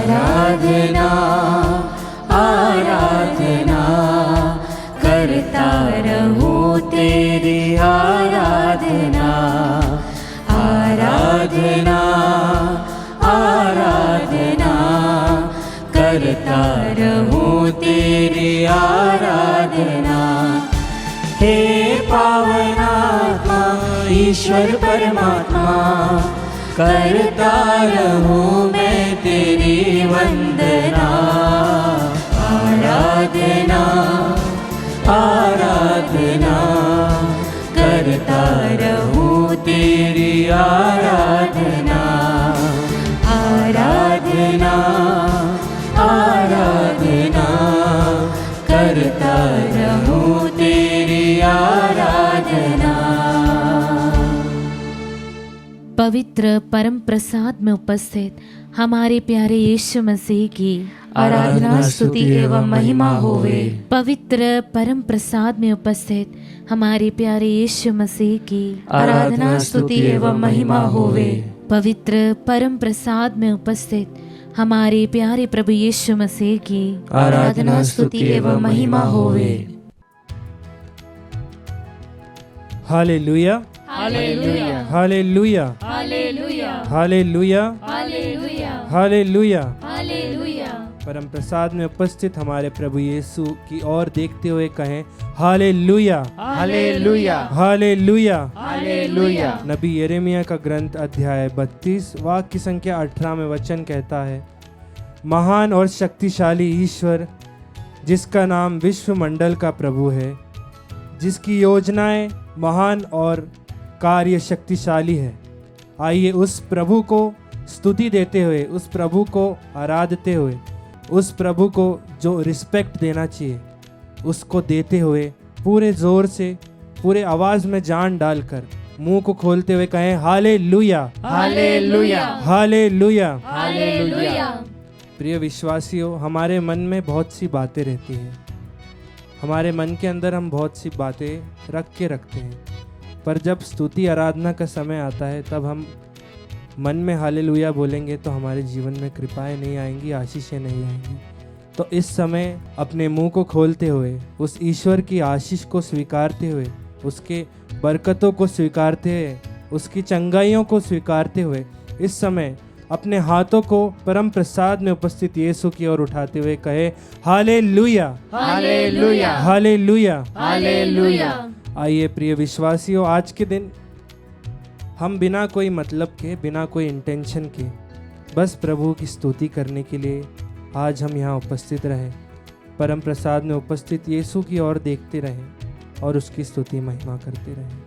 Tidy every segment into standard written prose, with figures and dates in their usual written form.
आराधना आराधना करता रहूं तेरी आराधना आराधना आराधना करता रहूं तेरी आराधना। हे पावनात्मा ईश्वर परमात्मा करता रहूं मैं तेरी वंदना आराधना आराधना करता रहूं तेरी आराधना आराधना आराधना करता रहूं तेरी आराधना। पवित्र परम प्रसाद में उपस्थित हमारे प्यारे यीशु मसीह की आराधना स्तुति एवं महिमा होवे। पवित्र परम प्रसाद में उपस्थित हमारे प्यारे यीशु मसीह की आराधना स्तुति एवं महिमा होवे। पवित्र परम प्रसाद में उपस्थित हमारे प्यारे प्रभु यीशु मसीह की आराधना स्तुति एवं महिमा होवे। Hallelujah hallelujah hallelujah hallelujah hallelujah hallelujah hallelujah. Hallelujah. परम प्रसाद में उपस्थित हमारे प्रभु यीशु की ओर देखते हुए कहें हालेलुया हालेलुया हालेलुया हालेलुया। नबी यिर्मयाह का ग्रंथ अध्याय 32 वाक्य संख्या 18 में वचन कहता है, महान और शक्तिशाली ईश्वर जिसका नाम विश्व मंडल का प्रभु है, जिसकी योजनाएं महान और कार्य शक्तिशाली है। आइए उस प्रभु को स्तुति देते हुए, उस प्रभु को आराधते हुए, उस प्रभु को जो रिस्पेक्ट देना चाहिए उसको देते हुए पूरे ज़ोर से, पूरे आवाज़ में जान डालकर, मुंह को खोलते हुए कहें हालेलुया हालेलुया हालेलुया हालेलुया। प्रिय विश्वासियों, हमारे मन में बहुत सी बातें रहती हैं, हमारे मन के अंदर हम बहुत सी बातें रख के रखते हैं, पर जब स्तुति आराधना का समय आता है तब हम मन में हालेलुया बोलेंगे तो हमारे जीवन में कृपाएं नहीं आएंगी, आशीषें नहीं आएंगी। तो इस समय अपने मुंह को खोलते हुए, उस ईश्वर की आशीष को स्वीकारते हुए, उसके बरकतों को स्वीकारते हुए, उसकी चंगाइयों को स्वीकारते हुए, इस समय अपने हाथों को परम प्रसाद में उपस्थित यीशु की ओर उठाते हुए कहे हालेलुया हालेलुया हालेलुया हालेलुया। आइए प्रिय विश्वासियों, आज के दिन हम बिना कोई मतलब के, बिना कोई इंटेंशन के, बस प्रभु की स्तुति करने के लिए आज हम यहाँ उपस्थित रहें, परम प्रसाद में उपस्थित यीशु की ओर देखते रहें और उसकी स्तुति महिमा करते रहें।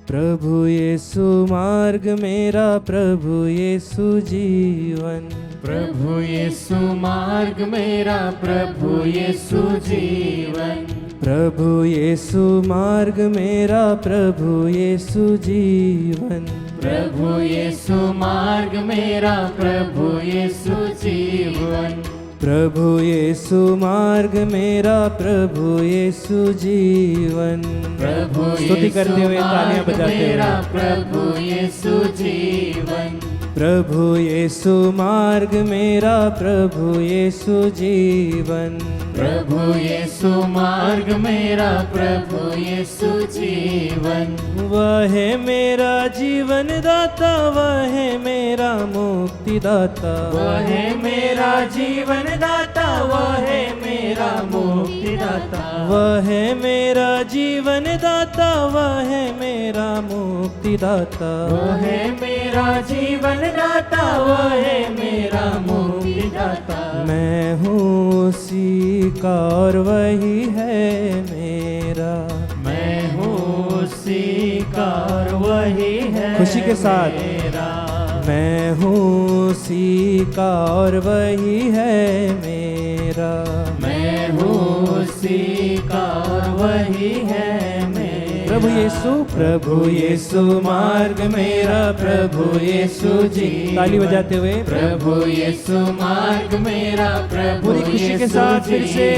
प्रभु यीशु मार्ग मेरा, प्रभु यीशु जीवन, प्रभु यीशु मार्ग मेरा, प्रभु यीशु जीवन, प्रभु यीशु मार्ग मेरा, प्रभु यीशु जीवन, प्रभु यीशु मार्ग मेरा, प्रभु यीशु जीवन, प्रभु यीशु मार्ग मेरा, प्रभु यीशु जीवन। प्रभु स्तुति करते हुए, तालियां बजाते हुए, प्रभु यीशु जीवन, प्रभु यीशु मार्ग मेरा, प्रभु यीशु जीवन, प्रभु यीशु मार्ग मेरा, प्रभु यीशु जीवन, वह है मेरा जीवन दाता, वह है मेरा मुक्ति दाता, वह है मेरा जीवन दाता, वह है मेरा मुक्ति दाता, वह है मेरा जीवन दाता, वह है मेरा मुक्ति दाता, वह है मेरा जीवन दाता, वह है मेरा मुक्ति दाता। मैं हूँ उसी का और वही है मेरा, मैं हूँ उसी का और वही है खुशी के साथ मेरा, मैं हूँ उसी का और वही है मेरा, मैं हूँ उसी का और वही है मेरा। प्रभु यीशु मार्ग मेरा, प्रभु यीशु जी। ताली बजाते हुए प्रभु यीशु मार्ग मेरा, प्रभु पूरी खुशी के साथ फिर से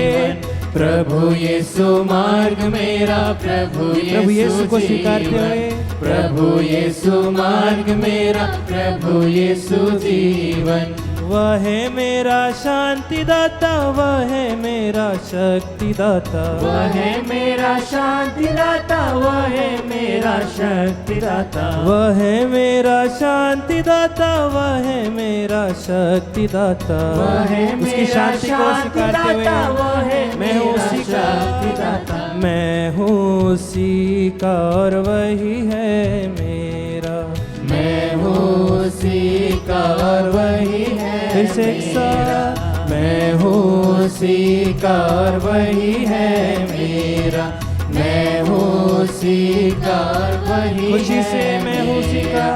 प्रभु यीशु मार्ग मेरा, प्रभु यीशु को स्वीकारते हुए, प्रभु यीशु मार्ग मेरा, प्रभु यीशु जीवन। वह है मेरा शांति दाता, वह है मेरा शक्ति दाता, वह है मेरा शांति दाता, वह है मेरा शक्ति दाता, वह है मेरा शांति दाता, वह है मेरा शक्ति दाता। वह है उसकी शांति को स्वीकारते हुए, वह है मैं हूँ उसी का, मैं हूँ उसी का और वही है मेरा, मैं हूँ उसी का और वही है फिर से एक साथ, मैं हूँ उसी का और वही है मेरा, मैं हूँ उसी का और वही खुशी से मैं हूँ उसी का,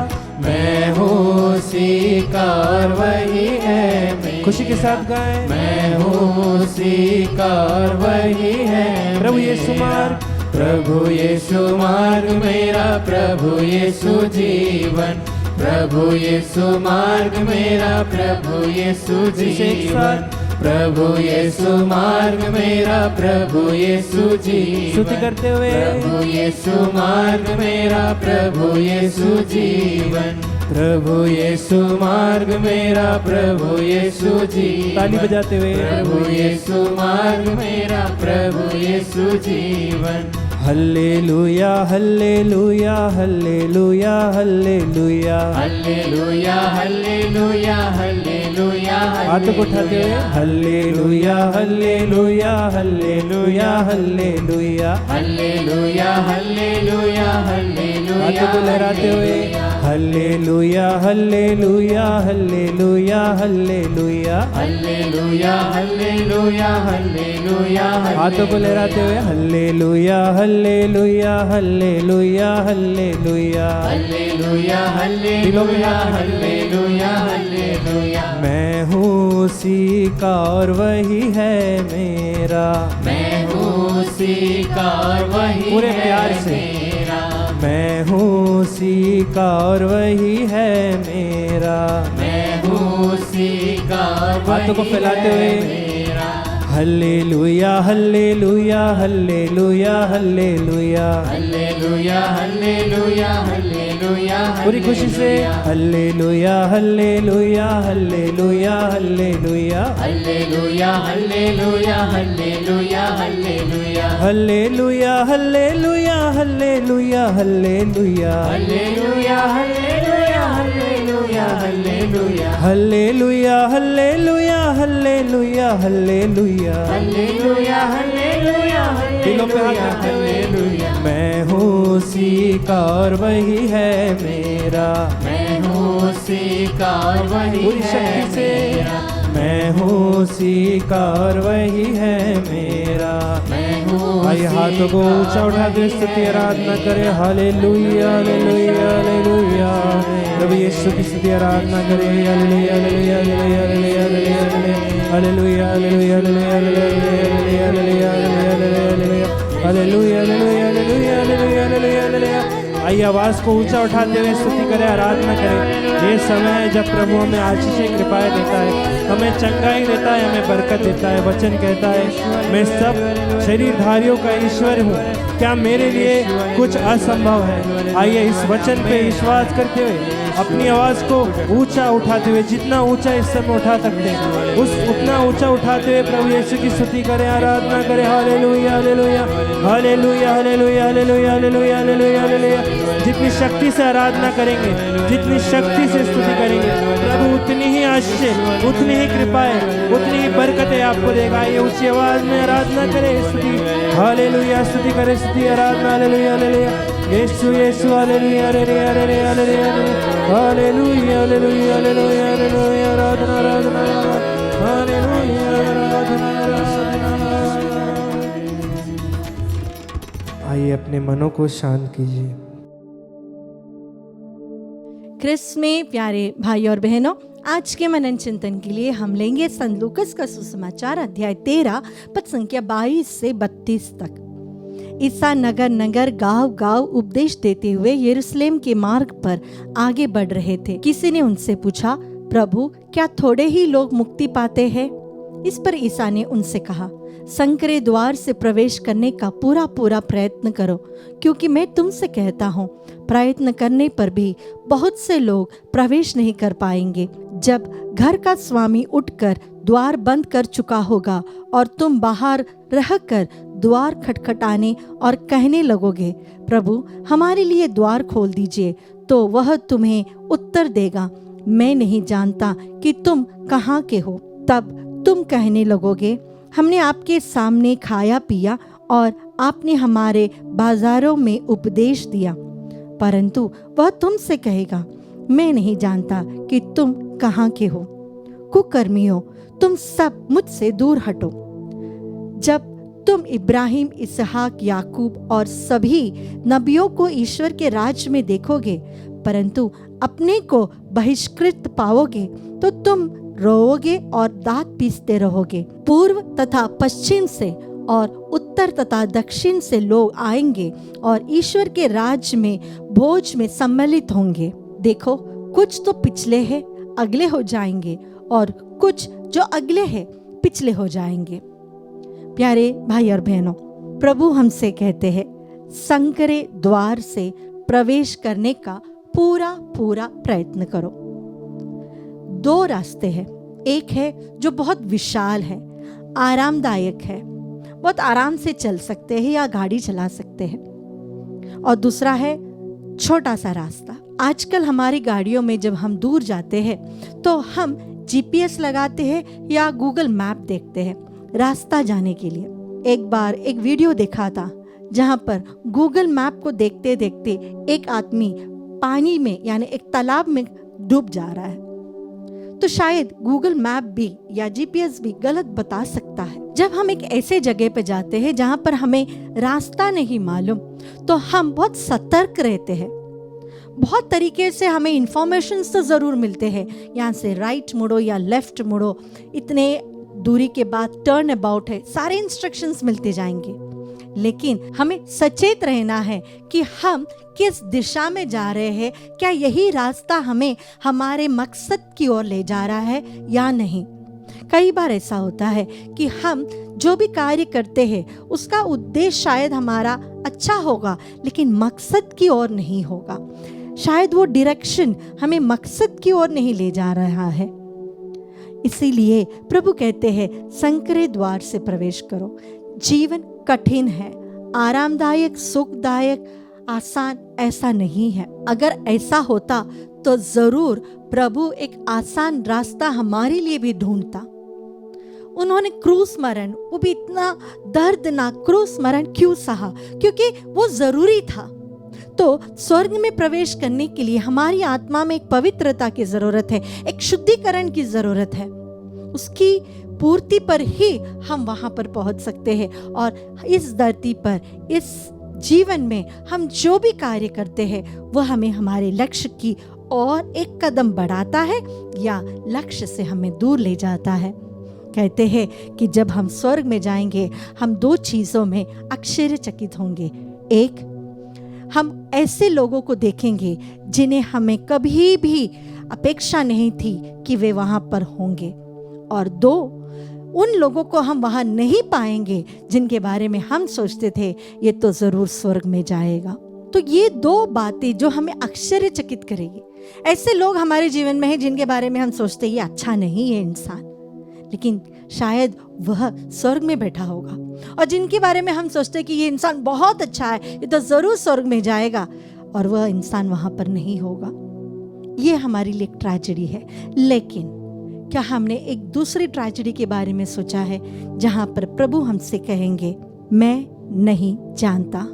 मैं हूँ उसी का और वही है मेरा, खुशी के साथ गाएं, मैं हूँ उसी का और वही है प्रभु यीशु मार्ग, प्रभु यीशु मार्ग मेरा, प्रभु यीशु जीवन, प्रभु यीशु मार्ग मेरा, प्रभु यीशु जीवन, प्रभु यीशु मार्ग मेरा, प्रभु यीशु जीवन, स्तुति करते हुए, प्रभु यीशु मार्ग मेरा, प्रभु यीशु जीवन, प्रभु यीशु मार्ग मेरा, प्रभु यीशु जीवन, ताली बजाते हुए, प्रभु यीशु मार्ग मेरा, प्रभु यीशु जीवन। Hallelujah hallelujah hallelujah hallelujah, hallelujah hallelujah hallelujah, हाथों को उठाते हुए, hallelujah hallelujah hallelujah hallelujah, hallelujah hallelujah hallelujah, हाथों को लहराते हुए, hallelujah hallelujah hallelujah hallelujah, hallelujah hallelujah hallelujah, हाथों को लहराते हुए, hallelujah hallelujah hallelujah hallelujah, hallelujah hallelujah hallelujah hallelujah, मैं हूँ उसी का और वही है मेरा, मैं हूँ उसी का और वही पूरे है प्यार से, मेरा, मैं हूँ उसी का और वही है मेरा, मैं हूँ उसी का और हाथों को वही फैलाते है हुए, मेरा, hallelujah hallelujah hallelujah hallelujah, hallelujah hallelujah hallelujah, पूरी खुशी से, hallelujah hallelujah hallelujah hallelujah, hallelujah hallelujah hallelujah hallelujah, hallelujah hallelujah hallelujah hallelujah, hallelujah hallelujah hallelujah hallelujah, hallelujah hallelujah hallelujah hallelujah, hallelujah hallelujah दिलों पे हाथ रखते हुए, मैं हूँ उसी का और वही है मेरा, मैं हूँ उसी का और वही पूरी है शक्ति से, मेरा, मैं हूँ उसी का और वही है मेरा। मैं हूँ आइए हाथों को ऊंचा उठा के स्तुति आराधना करें, हालेलुया हालेलुया हालेलुया, प्रभु यीशु की स्तुति आराधना करें, hallelujah hallelujah hallelujah hallelujah hallelujah hallelujah hallelujah hallelujah hallelujah hallelujah. आइए आवाज़ को ऊंचा उठाते हुए स्तुति करें, आराधना करें। ये समय है जब प्रभु हमें आशीषें कृपाएं देता है, हमें चंगाई देता है, हमें बरकत देता है। वचन कहता है मैं सब शरीरधारियों का ईश्वर हूँ, क्या मेरे लिए कुछ असंभव है। आइए इस वचन पे विश्वास करते हुए अपनी आवाज़ को ऊंचा उठाते हुए, जितना ऊंचा इस समय उठा सकते हैं उतना ऊंचा उठाते हुए प्रभु यीशु की स्तुति करें, आराधना करें। Hallelujah hallelujah hallelujah hallelujah hallelujah hallelujah hallelujah hallelujah. जितनी शक्ति से आराधना करेंगे, जितनी शक्ति से स्तुति करेंगे, प्रभु उतनी ही आशीष, उतनी ही कृपाएं, उतनी ही बरकतें आपको देगा। ये ऊंची आवाज में आराधना करें, स्तुति हालेलुया, स्तुति करें, स्तुति आराधना हालेलुया हालेलुया। यीशु यीशु hallelujah hallelujah hallelujah hallelujah hallelujah hallelujah hallelujah hallelujah, आराधना आराधना हालेलुया आराधना आराधना। आइए अपने मनों को शांत कीजिए। क्रिस्त में प्यारे भाई और बहनों, आज के मनन चिंतन के लिए हम लेंगे संत लूकास का सुसमाचार अध्याय 13 पद संख्या 22 से 32 तक। ईसा नगर नगर गांव गांव उपदेश देते हुए यरूशलेम के मार्ग पर आगे बढ़ रहे थे। किसी ने उनसे पूछा, प्रभु क्या थोड़े ही लोग मुक्ति पाते हैं? इस पर ईसा ने उनसे कहा, संकरे द्वार से प्रवेश करने का पूरा पूरा प्रयत्न करो, क्योंकि मैं तुमसे कहता हूँ प्रयत्न करने पर भी बहुत से लोग प्रवेश नहीं कर पाएंगे। जब घर का स्वामी उठकर द्वार बंद कर चुका होगा और तुम बाहर रहकर द्वार खटखटाने और कहने लगोगे, प्रभु हमारे लिए द्वार खोल दीजिए, तो वह तुम्हें उत्तर देगा, मैं नहीं जानता कि तुम कहाँ के हो। तब तुम कहने लगोगे, हमने आपके सामने खाया पिया और आपने हमारे बाजारों में उपदेश दिया। परंतु वह तुमसे कहेगा, मैं नहीं जानता कि तुम कहाँ के हो। कुकर्मियों, तुम सब मुझसे दूर हटो। जब तुम इब्राहिम, इसहाक, याकूब और सभी नबियों को ईश्वर के राज्य में देखोगे, परंतु अपने को बहिष्कृत पाओगे, तो तुम रोओगे और दांत पीसते रहोगे। पूर्व तथा पश्चिम से और उत्तर तथा दक्षिण से लोग आएंगे और ईश्वर के राज्य में भोज में सम्मिलित होंगे। देखो, कुछ तो पिछले हैं अगले हो जाएंगे, और कुछ जो अगले हैं पिछले हो जाएंगे। प्यारे भाई और बहनों, प्रभु हमसे कहते हैं, संकरे द्वार से प्रवेश करने का पूरा पूरा प्रयत्न करो। दो रास्ते हैं, एक है जो बहुत विशाल है, आरामदायक है, बहुत आराम से चल सकते हैं या गाड़ी चला सकते हैं, और दूसरा है छोटा सा रास्ता। आजकल हमारी गाड़ियों में जब हम दूर जाते हैं तो हम जीपीएस लगाते हैं या गूगल मैप देखते हैं रास्ता जाने के लिए। एक बार एक वीडियो देखा था जहां पर गूगल मैप को देखते देखते एक आदमी पानी में यानी एक तालाब में डूब जा रहा है। तो शायद गूगल मैप भी या जीपीएस भी गलत बता सकता है। जब हम एक ऐसे जगह पे जाते हैं जहां पर हमें रास्ता नहीं मालूम, तो हम बहुत सतर्क रहते हैं। बहुत तरीके से हमें इंफॉर्मेशन तो जरूर मिलते हैं, यहाँ से राइट मुड़ो या लेफ्ट मुड़ो, इतने दूरी के बाद टर्न अबाउट है, सारे इंस्ट्रक्शंस मिलते जाएंगे। लेकिन हमें सचेत रहना है कि हम किस दिशा में जा रहे हैं, क्या यही रास्ता हमें हमारे मकसद की ओर ले जा रहा है या नहीं। कई बार ऐसा होता है कि हम जो भी कार्य करते हैं उसका उद्देश्य शायद हमारा अच्छा होगा, लेकिन मकसद की ओर नहीं होगा। शायद वो डायरेक्शन हमें मकसद की ओर नहीं ले जा रहा है। इसीलिए प्रभु कहते हैं, संकरे द्वार से प्रवेश करो। जीवन कठिन है, आरामदायक, सुखदायक, आसान ऐसा नहीं है। अगर ऐसा होता तो जरूर प्रभु एक आसान रास्ता हमारे लिए भी ढूंढता। उन्होंने क्रूस मरण, वो भी इतना दर्दनाक क्रूस मरण क्यों सहा? क्योंकि वो जरूरी था। तो स्वर्ग में प्रवेश करने के लिए हमारी आत्मा में एक पवित्रता की जरूरत है, एक शुद्धिकरण की जरूरत है। उसकी पूर्ति पर ही हम वहां पर पहुंच सकते हैं। और इस धरती पर, इस जीवन में हम जो भी कार्य करते हैं वह हमें हमारे लक्ष्य की और एक कदम बढ़ाता है या लक्ष्य से हमें दूर ले जाता है। कहते हैं कि जब हम स्वर्ग में जाएंगे, हम दो चीजों में आश्चर्यचकित होंगे। एक, हम ऐसे लोगों को देखेंगे जिन्हें हमें कभी भी अपेक्षा नहीं थी कि वे वहां पर होंगे, और दो, उन लोगों को हम वहां नहीं पाएंगे जिनके बारे में हम सोचते थे ये तो जरूर स्वर्ग में जाएगा। तो ये दो बातें जो हमें आश्चर्यचकित करेगी। ऐसे लोग हमारे जीवन में हैं जिनके बारे में हम सोचते ये अच्छा नहीं है इंसान, लेकिन शायद वह स्वर्ग में बैठा होगा। और जिनके बारे में हम सोचते कि ये इंसान बहुत अच्छा है, ये तो जरूर स्वर्ग में जाएगा, और वह इंसान वहां पर नहीं होगा। ये हमारे लिए एक ट्रेजेडी है। लेकिन क्या हमने एक दूसरी ट्रेजेडी के बारे में सोचा है, जहां पर प्रभु हमसे कहेंगे, मैं नहीं जानता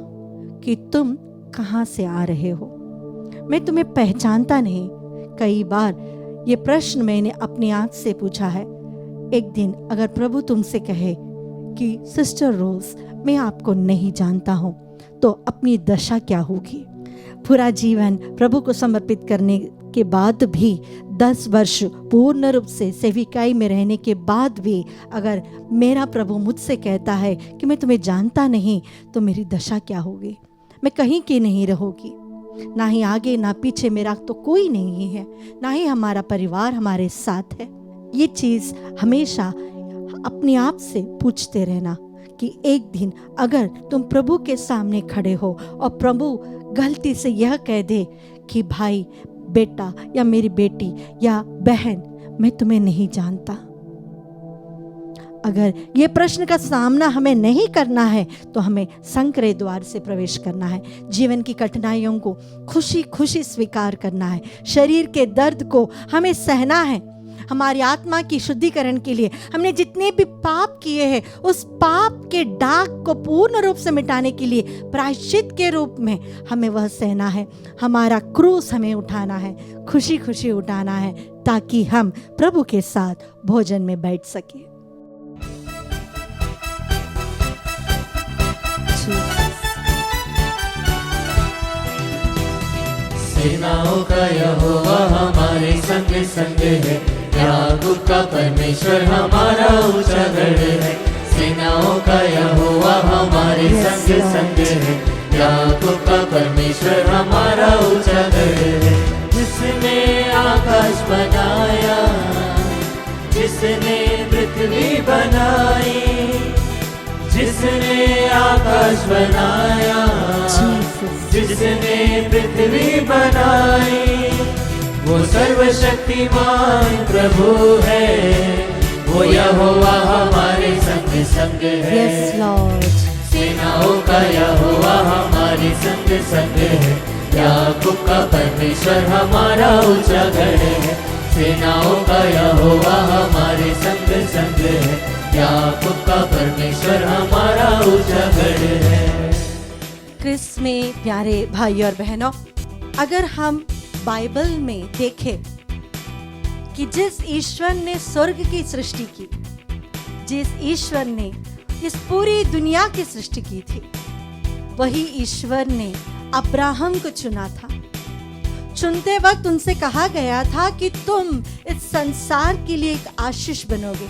कि तुम कहां से आ रहे हो, मैं तुम्हें पहचानता नहीं। कई बार ये प्रश्न मैंने अपने आप से पूछा है। एक दिन अगर प्रभु तुमसे कहे कि सिस्टर रोज, मैं आपको नहीं जानता हूं, तो अपनी दशा क्या होगी? पूरा जीवन प्रभु को समर्पित करने के बाद भी, 10 वर्ष पूर्ण रूप से सेविकाई में रहने के बाद भी, अगर मेरा प्रभु मुझसे कहता है कि मैं तुम्हें जानता नहीं, तो मेरी दशा क्या होगी? मैं कहीं की नहीं रहूंगी, ना ही आगे ना पीछे मेरा तो कोई नहीं है, ना ही हमारा परिवार हमारे साथ है। ये चीज़ हमेशा अपने आप से पूछते रहना कि एक दिन अगर तुम प्रभु के सामने खड़े हो और प्रभु गलती से यह कह दे कि भाई, बेटा या मेरी बेटी या बहन, मैं तुम्हें नहीं जानता, अगर ये प्रश्न का सामना हमें नहीं करना है तो हमें संकरे द्वार से प्रवेश करना है। जीवन की कठिनाइयों को खुशी खुशी स्वीकार करना है। शरीर के दर्द को हमें सहना है। हमारी आत्मा की शुद्धिकरण के लिए हमने जितने भी पाप किए हैं, उस पाप के दाग को पूर्ण रूप से मिटाने के लिए प्रायश्चित के रूप में हमें वह सहना है। हमारा क्रूस हमें उठाना है, खुशी खुशी उठाना है, ताकि हम प्रभु के साथ भोजन में बैठ सके। सेनाओं का यहोवा हमारे संग संग है, याकूब का परमेश्वर हमारा ऊंचा गढ़ है। सेनाओं का यहोवा हमारे संग संग है, याकूब का परमेश्वर हमारा ऊंचा गढ़ है। जिसने आकाश बनाया, जिसने पृथ्वी बनाई, जिसने आकाश बनाया, जिसने पृथ्वी बनाई, वो सर्वशक्तिमान प्रभु है, वो यहोवा हमारे संग संग है। Yes, Lord. सेनाओं का यहोवा हमारे संग संग है, याकूब का परमेश्वर हमारा ऊंचा गढ़ है। सेनाओं का यहोवा हमारे संग संग है, याकूब का परमेश्वर हमारा ऊंचा गढ़ है। क्रिस्त में प्यारे भाई और बहनों, अगर हम बाइबल में देखें कि जिस ईश्वर ने स्वर्ग की सृष्टि की, जिस ईश्वर ने इस पूरी दुनिया की सृष्टि की थी, वही ईश्वर ने अब्राहम को चुना था। चुनते वक्त उनसे कहा गया था कि तुम इस संसार के लिए एक आशीष बनोगे,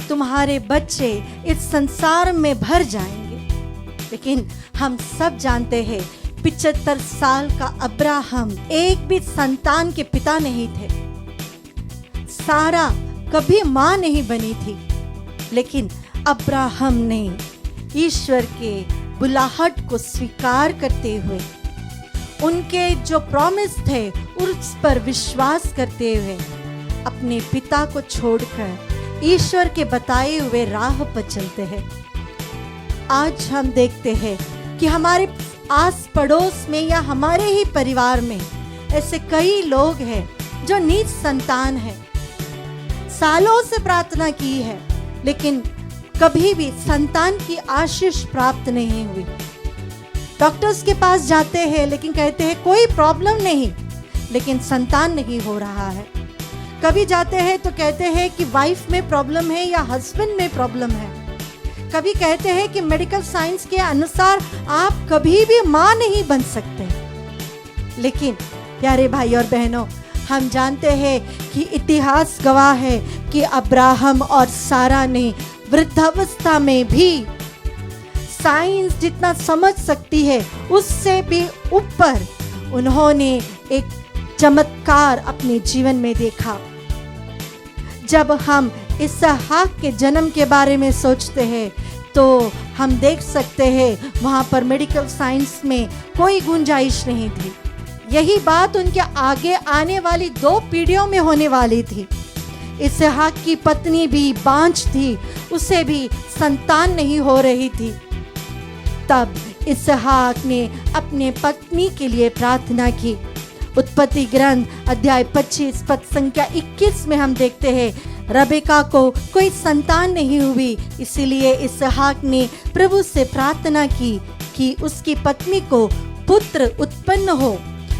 तुम्हारे बच्चे इस संसार में भर जाएंगे। लेकिन हम सब जानते हैं 75 साल का अब्राहम एक भी संतान के पिता नहीं थे। सारा कभी मां नहीं बनी थी, लेकिन अब्राहम ने ईश्वर के बुलाहट को स्वीकार करते हुए, उनके जो प्रॉमिस थे उस पर विश्वास करते हुए, अपने पिता को छोड़कर ईश्वर के बताए हुए राह पर चलते हैं। आज हम देखते हैं कि हमारे आस पड़ोस में या हमारे ही परिवार में ऐसे कई लोग हैं जो नीच संतान हैं। सालों से प्रार्थना की है, लेकिन कभी भी संतान की आशीष प्राप्त नहीं हुई। डॉक्टर्स के पास जाते हैं, लेकिन कहते हैं कोई प्रॉब्लम नहीं, लेकिन संतान नहीं हो रहा है। कभी जाते हैं तो कहते हैं कि वाइफ में प्रॉब्लम है या हस्बैंड में प्रॉब्लम है। कभी कहते हैं कि मेडिकल साइंस के अनुसार आप कभी भी मां नहीं बन सकते। लेकिन प्यारे भाई और बहनों, हम जानते हैं कि इतिहास गवाह है कि अब्राहम और सारा ने वृद्धावस्था में भी साइंस जितना समझ सकती है उससे भी ऊपर उन्होंने एक चमत्कार अपने जीवन में देखा। जब हम इसहाक के जन्म के बारे में सोचते हैं तो हम देख सकते हैं वहाँ पर मेडिकल साइंस में कोई गुंजाइश नहीं थी। यही बात उनके आगे आने वाली 2 पीढ़ियों में होने वाली थी। इसहाक की पत्नी भी बांझ थी, उसे भी संतान नहीं हो रही थी। तब इसहाक ने अपने पत्नी के लिए प्रार्थना की। उत्पत्ति ग्रंथ अध्याय 25 पद संख्या 21 में हम देखते हैं, रबेका को कोई संतान नहीं हुई, इसीलिए इसहाक ने प्रभु से प्रार्थना की कि उसकी पत्नी को पुत्र उत्पन्न हो।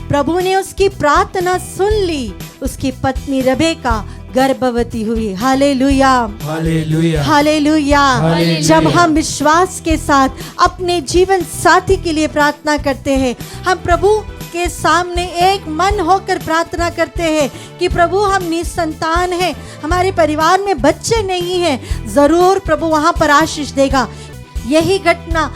प्रभु ने उसकी प्रार्थना सुन ली, उसकी पत्नी रबेका गर्भवती हुई। Hallelujah, hallelujah, hallelujah. जब हम विश्वास के साथ अपने जीवन साथी के लिए प्रार्थना करते हैं, हम प्रभु के सामने एक मन होकर प्रार्थना करते हैं कि प्रभु हम निसंतान हैं, हमारे परिवार में बच्चे नहीं हैं, जरूर प्रभु वहां पर आशीष देगा। यही घटना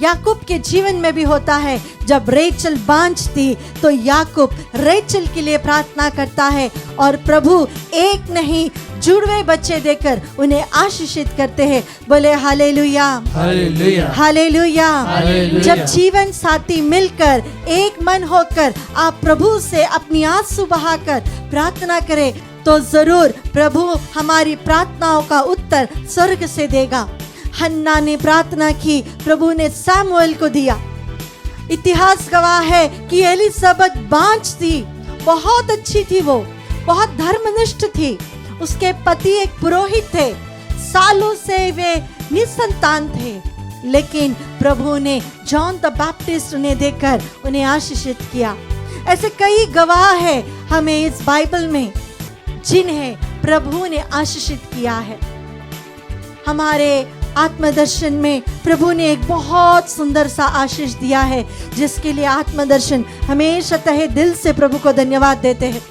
याकूब के जीवन में भी होता है। जब रेचल बांझ थी तो याकूब रेचल के लिए प्रार्थना करता है और प्रभु एक नहीं जुड़वे बच्चे देकर उन्हें आशीषित करते हैं। बोले हालेलुया, हालेलुया, हालेलुया। हालेलुया। जब जीवन साथी मिलकर एक मन होकर आप प्रभु से अपनी आंसू बहाकर प्रार्थना करें तो जरूर प्रभु हमारी प्रार्थनाओं का उत्तर स्वर्ग से देगा। हन्ना ने प्रार्थना की, प्रभु ने सामुएल को दिया। इतिहास गवाह है कि एलिजाबेथ बांझ थी, बहुत अच्छी थी, वो बहुत धर्मनिष्ठ थी। उसके पति एक पुरोहित थे, सालों से वे निसंतान थे, लेकिन प्रभु ने जॉन द बैप्टिस्ट उन्हें देकर उन्हें आशीषित किया। ऐसे कई गवाह है हमें इस बाइबल में जिन्हें प्रभु ने आशीषित किया है। हमारे आत्मदर्शन में प्रभु ने एक बहुत सुंदर सा आशीष दिया है, जिसके लिए आत्मदर्शन हमेशा तहे दिल से प्रभु को धन्यवाद देते हैं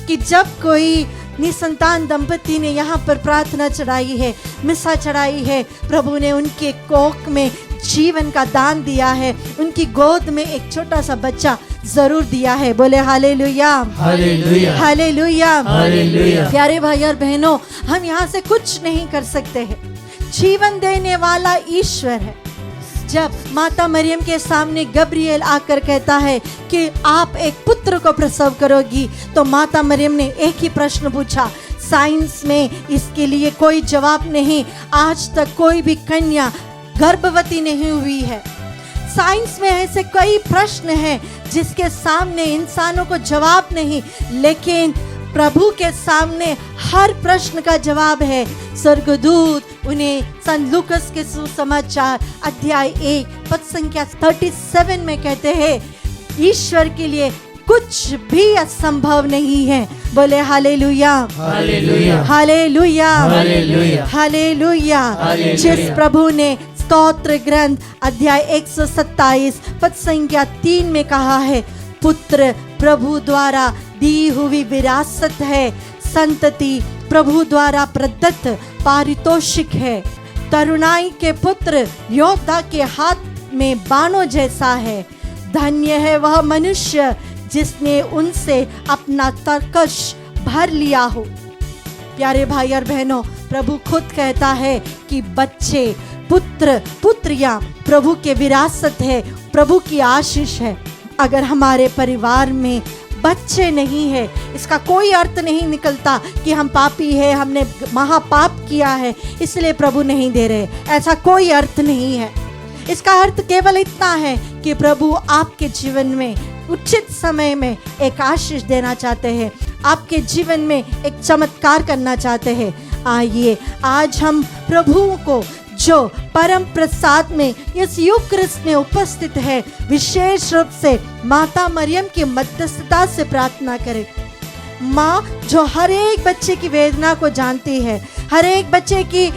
कि जब कोई निसंतान दंपति ने यहाँ पर प्रार्थना चढ़ाई है, मिसा चढ़ाई है, प्रभु ने उनके कोख में जीवन का दान दिया है, उनकी गोद में एक छोटा सा बच्चा जरूर दिया है। बोले हालेलुया, हालेलुया, हालेलुया, हालेलुया। प्यारे भाई और बहनों, हम यहाँ से कुछ नहीं कर सकते हैं, जीवन देने वाला ईश्वर है। जब माता मरियम के सामने गब्रिएल आकर कहता है कि आप एक पुत्र को प्रसव करोगी, तो माता मरियम ने एक ही प्रश्न पूछा। साइंस में इसके लिए कोई जवाब नहीं, आज तक कोई भी कन्या गर्भवती नहीं हुई है। साइंस में ऐसे कई प्रश्न हैं जिसके सामने इंसानों को जवाब नहीं, लेकिन प्रभु के सामने हर प्रश्न का जवाब है। स्वर्गदूत उन्हें संत लूकस के सुसमाचार अध्याय 1 पद संख्या 37 में कहते हैं, ईश्वर के लिए कुछ भी असंभव नहीं है। बोले hallelujah, hallelujah, hallelujah, hallelujah, hallelujah. जिस प्रभु ने स्तोत्र ग्रंथ अध्याय 127 पद संख्या 3 में कहा है, पुत्र प्रभु द्वारा दी हुई विरासत है, संतति प्रभु द्वारा प्रदत्त पारितोषिक है। तरुणाई के पुत्र योद्धा के हाथ में बाणों जैसा है। धन्य है वह मनुष्य जिसने उनसे अपना तरकश भर लिया हो। प्यारे भाई और बहनों, प्रभु खुद कहता है कि बच्चे, पुत्र, पुत्रियां प्रभु के विरासत है, प्रभु की आशीष है। अगर हमारे परिवार में बच्चे नहीं है, इसका कोई अर्थ नहीं निकलता कि हम पापी है, हमने महापाप किया है इसलिए प्रभु नहीं दे रहे। ऐसा कोई अर्थ नहीं है। इसका अर्थ केवल इतना है कि प्रभु आपके जीवन में उचित समय में एक आशीष देना चाहते हैं, आपके जीवन में एक चमत्कार करना चाहते हैं। आइए आज हम प्रभु को, जो परम प्रसाद में इस यूक्रिस्ट में उपस्थित है, विशेष रूप से माता मरियम की मध्यस्थता से प्रार्थना करें। माँ जो हर एक बच्चे की वेदना को जानती है, हर एक बच्चे की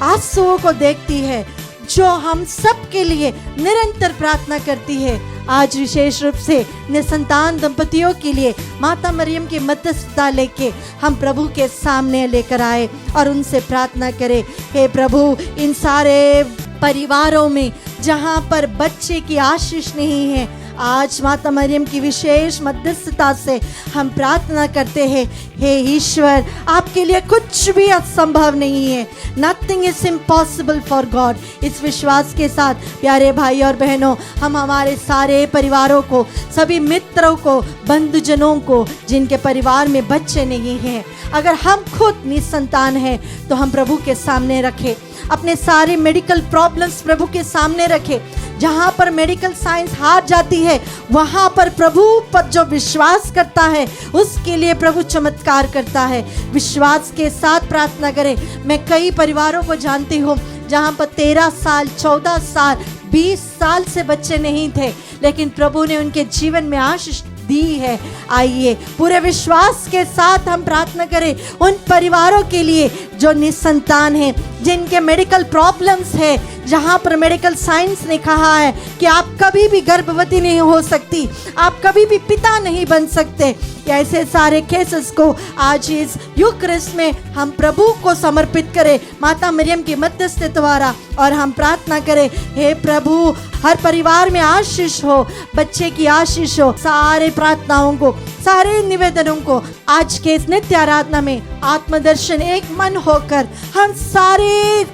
आंसुओं को देखती है, जो हम सब के लिए निरंतर प्रार्थना करती है, आज विशेष रूप से निसंतान दंपतियों के लिए माता मरियम की मध्यस्थता लेके हम प्रभु के सामने लेकर आए और उनसे प्रार्थना करें, हे प्रभु, इन सारे परिवारों में जहाँ पर बच्चे की आशीष नहीं है, आज माता मरियम की विशेष मध्यस्थता से हम प्रार्थना करते हैं, हे ईश्वर, आपके लिए कुछ भी असंभव नहीं है। Nothing is impossible for God. इस विश्वास के साथ प्यारे भाई और बहनों, हम हमारे सारे परिवारों को, सभी मित्रों को, बंधुजनों को जिनके परिवार में बच्चे नहीं हैं, अगर हम खुद निसंतान हैं तो हम प्रभु के सामने रखें। अपने सारे मेडिकल प्रॉब्लम्स प्रभु के सामने रखें। जहाँ पर मेडिकल साइंस हार जाती है, वहाँ पर प्रभु पर जो विश्वास करता है उसके लिए प्रभु चमत्कार करता है। विश्वास के साथ प्रार्थना करें। मैं कई परिवारों को जानती हूँ जहाँ पर 13 साल, 14 साल, 20 साल से बच्चे नहीं थे, लेकिन प्रभु ने उनके जीवन में आशीष दी है। आइए पूरे विश्वास के साथ हम प्रार्थना करें उन परिवारों के लिए जो निसंतान हैं, जिनके मेडिकल प्रॉब्लम्स है, जहाँ पर मेडिकल साइंस ने कहा है कि आप कभी भी गर्भवती नहीं हो सकती, आप कभी भी पिता नहीं बन सकते। ऐसे सारे केसेस को आज इस यूक्रिस्ट में हम प्रभु को समर्पित करें माता मरियम की मध्यस्थ द्वारा, और हम प्रार्थना करें, हे प्रभु हर परिवार में आशीष हो, बच्चे की आशीष हो। सारे प्रार्थनाओं को, सारे निवेदनों को आज के इस नित्य आराधना में आत्मदर्शन एक मन होकर हम सारे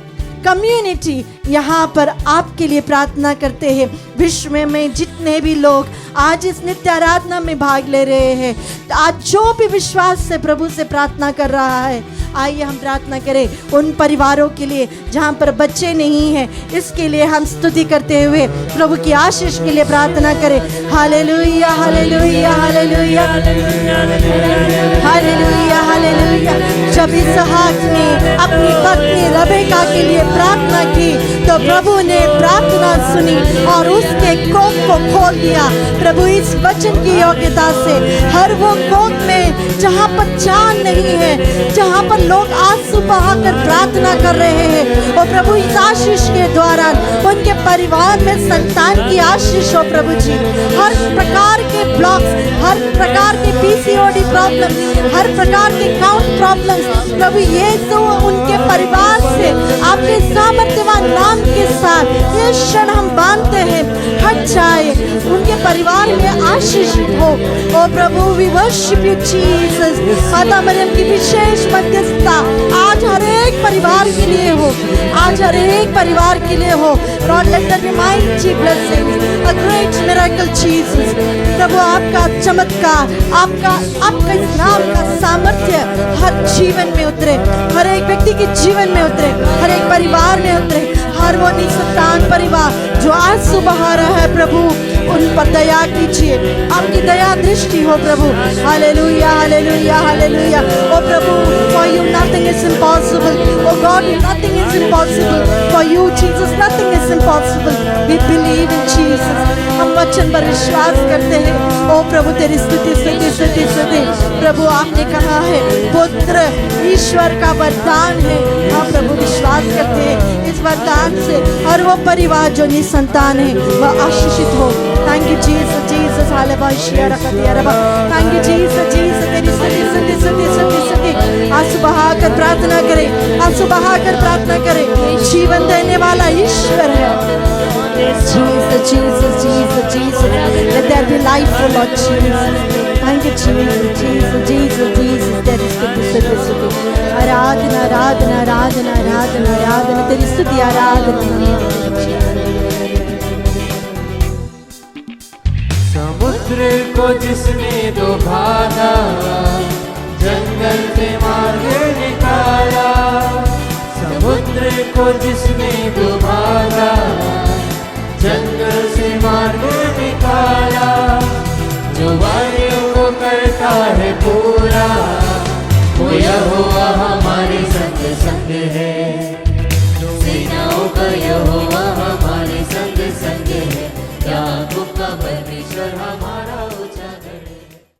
कम्युनिटी यहाँ पर आपके लिए प्रार्थना करते हैं। विश्व में जितने भी लोग आज इस नित्य आराधना में भाग ले रहे हैं, आज जो भी विश्वास से प्रभु से प्रार्थना कर रहा है, आइए हम प्रार्थना करें उन परिवारों के लिए जहाँ पर बच्चे नहीं हैं। इसके लिए हम स्तुति करते हुए प्रभु की आशीष के लिए प्रार्थना करें। Hallelujah hallelujah hallelujah hallelujah hallelujah. जब इसहाक ने अपनी पत्नी रबेका के लिए प्रार्थना की तो प्रभु ने प्रार्थना सुनी और उसके कोख को खोल दिया। प्रभु इस वचन की योग्यता से हर वो कोख में जहाँ पर जान नहीं है, जहाँ पर लोग आंसू बहाकर प्रार्थना कर रहे हैं, और प्रभु इस आशीष के द्वारा उनके परिवार में संतान की आशीष हो। प्रभु जी हर प्रकार के ब्लॉक्स, हर प्रकार के पीसीओडी प्रॉब्लम, हर प्रकार के काउंट प्रॉब्लम्स, प्रभु ये तो उनके परिवार से आपके सामर्थ्यवान नाम के साथ ये क्षण हम बांधते हैं, हट जाए, उनके परिवार में आशीष हो। ओ प्रभु वी वर्शिप यू जीसस। माता मरियम की विशेष मध्यस्थता आज हर एक परिवार के लिए हो, आज हर एक परिवार के लिए हो। Lord let there be mighty blessings, a great miracle Jesus. प्रभु आपका चमत्कार, आपका इस नाम का सामर्थ्य हर जीवन में उतरे, हर एक व्यक्ति के जीवन में उतरे, हर एक परिवार में उतरे। हर वो निसंतान परिवार जो आंसू बहा रहा है, प्रभु उन पर दया कीजिए, आपकी दया दृष्टि हो प्रभु। Hallelujah hallelujah hallelujah. ओ प्रभु for you nothing is impossible. Oh God nothing is impossible for you Jesus, nothing is impossible. We believe in Jesus. हम वचन पर विश्वास करते हैं। ओ प्रभु तेरी स्तुति स्तुति स्तुति स्तुति। प्रभु आपने कहा है पुत्र ईश्वर का वरदान है। हम प्रभु विश्वास करते हैं इस वरदान से हर वो परिवार जो निसंतान है वह आशीषित हो। Thank you Jesus Jesus. Hallelujah रखदिया रबा। Thank you Jesus Jesus. तेरी स्तुति स्तुति स्तुति स्तुति स्तुति। आंसू बहाकर प्रार्थना करें, आंसू बहाकर प्रार्थना करें। जीवन देने वाला ईश्वर है। Jesus Jesus Jesus Jesus. Let there be life for Lord Jesus. Thank you Jesus Jesus Jesus Jesus. तेरी स्तुति स्तुति स्तुति। आराधना आराधना आराधना आराधना आराधना। तेरी स्तुति आराधना। समुद्र को जिसने डुबाना, जंगल से मार्ग निकाला। समुद्र को जिसने डुबाना, जंगल से मार्ग निकाला। जो वारियों को करता है पूरा, वो यहोवा हमारे संग संग है। सेनाओं का यहोवा हमारे संग संग है। याकूब का परमेश्वर